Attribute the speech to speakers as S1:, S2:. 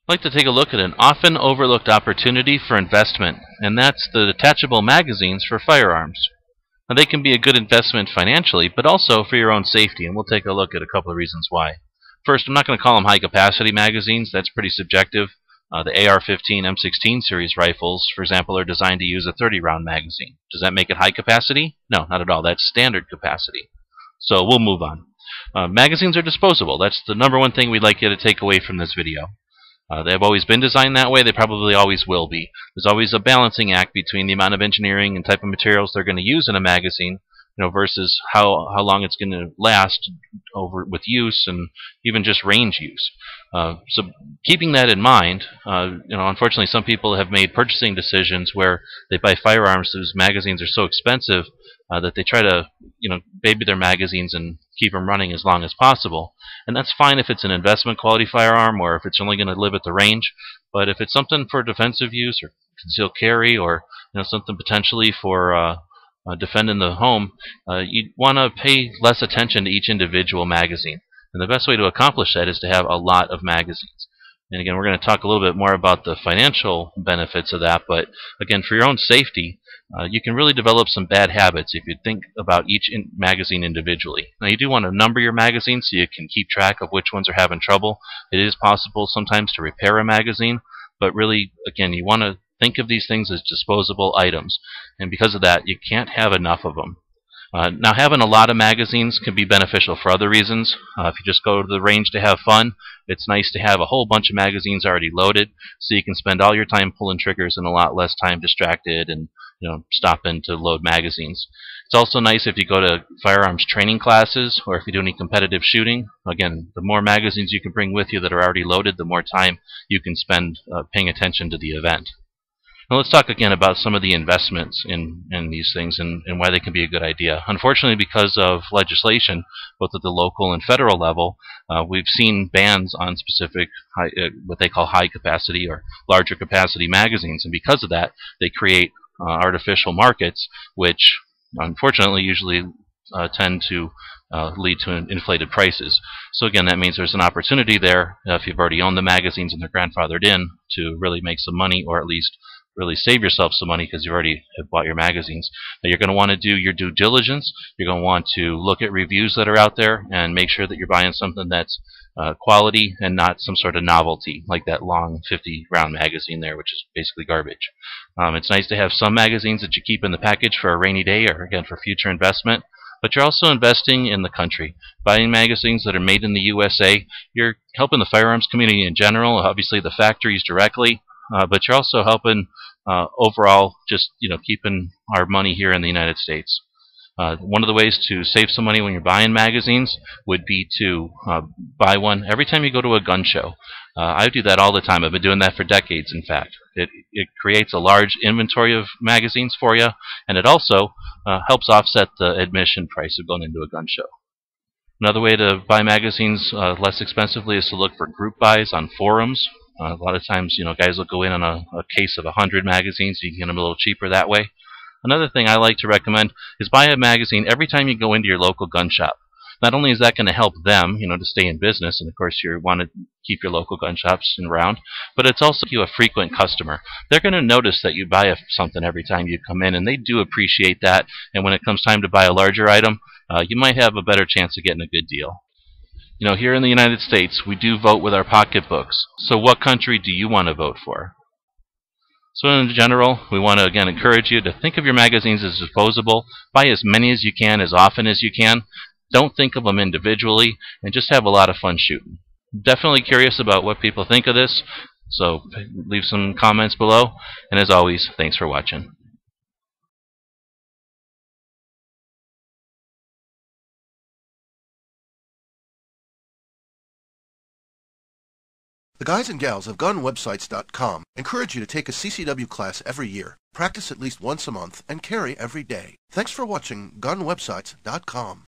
S1: I'd like to take a look at an often overlooked opportunity for investment, and that's the detachable magazines for firearms. Now, they can be a good investment financially, but also for your own safety, and we'll take a look at a couple of reasons why. First, I'm not going to call them high-capacity magazines. That's pretty subjective. The AR-15 M16 series rifles, for example, are designed to use a 30-round magazine. Does that make it high capacity? No, not at all. That's standard capacity. So we'll move on. Magazines are disposable. That's the number one thing we'd like you to take away from this video. They've always been designed that way. They probably always will be. There's always a balancing act between the amount of engineering and type of materials they're going to use in a magazine, versus how long it's going to last over with use and even just range use. So keeping that in mind, unfortunately, some people have made purchasing decisions where they buy firearms whose magazines are so expensive that they try to, baby their magazines and keep them running as long as possible. And that's fine if it's an investment quality firearm or if it's only going to live at the range. But if it's something for defensive use or concealed carry or something potentially for defending the home, you want to pay less attention to each individual magazine. And the best way to accomplish that is to have a lot of magazines. And again, we're going to talk a little bit more about the financial benefits of that, but again, for your own safety, you can really develop some bad habits if you think about each magazine individually. Now, you do want to number your magazines so you can keep track of which ones are having trouble. It is possible sometimes to repair a magazine, but really, again, you want to think of these things as disposable items, and because of that, you can't have enough of them. Now, having a lot of magazines can be beneficial for other reasons. If you just go to the range to have fun, it's nice to have a whole bunch of magazines already loaded, so you can spend all your time pulling triggers and a lot less time distracted and stopping to load magazines. It's also nice if you go to firearms training classes or if you do any competitive shooting. Again, the more magazines you can bring with you that are already loaded, the more time you can spend paying attention to the event. Now let's talk again about some of the investments in these things and why they can be a good idea. Unfortunately, because of legislation, both at the local and federal level, we've seen bans on specific what they call high capacity or larger capacity magazines, and because of that, they create artificial markets, which unfortunately usually tend to lead to inflated prices. So again, that means there's an opportunity there, if you've already owned the magazines and they're grandfathered in, to really make some money, or at least really save yourself some money because you already have bought your magazines. Now, you're going to want to do your due diligence. You're going to want to look at reviews that are out there and make sure that you're buying something that's quality and not some sort of novelty like that long 50-round magazine there, which is basically garbage. It's nice to have some magazines that you keep in the package for a rainy day or, again, for future investment. But you're also investing in the country. Buying magazines that are made in the USA, you're helping the firearms community in general, obviously the factories directly, but you're also helping overall just keeping our money here in the United States. One of the ways to save some money when you're buying magazines would be to buy one every time you go to a gun show. I do that all the time. I've been doing that for decades, in fact. It creates a large inventory of magazines for you, and it also helps offset the admission price of going into a gun show. Another way to buy magazines less expensively is to look for group buys on forums. A lot of times, guys will go in on a case of 100 magazines. You can get them a little cheaper that way. Another thing I like to recommend is buy a magazine every time you go into your local gun shop. Not only is that going to help them, to stay in business, and of course you want to keep your local gun shops around, but it's also you a frequent customer. They're going to notice that you buy something every time you come in, and they do appreciate that. And when it comes time to buy a larger item, you might have a better chance of getting a good deal. Here in the United States, we do vote with our pocketbooks. So what country do you want to vote for? So in general, we want to again encourage you to think of your magazines as disposable. Buy as many as you can, as often as you can. Don't think of them individually, and just have a lot of fun shooting. Definitely curious about what people think of this, so leave some comments below. And as always, thanks for watching.
S2: The guys and gals of GunWebsites.com encourage you to take a CCW class every year, practice at least once a month, and carry every day. Thanks for watching GunWebsites.com.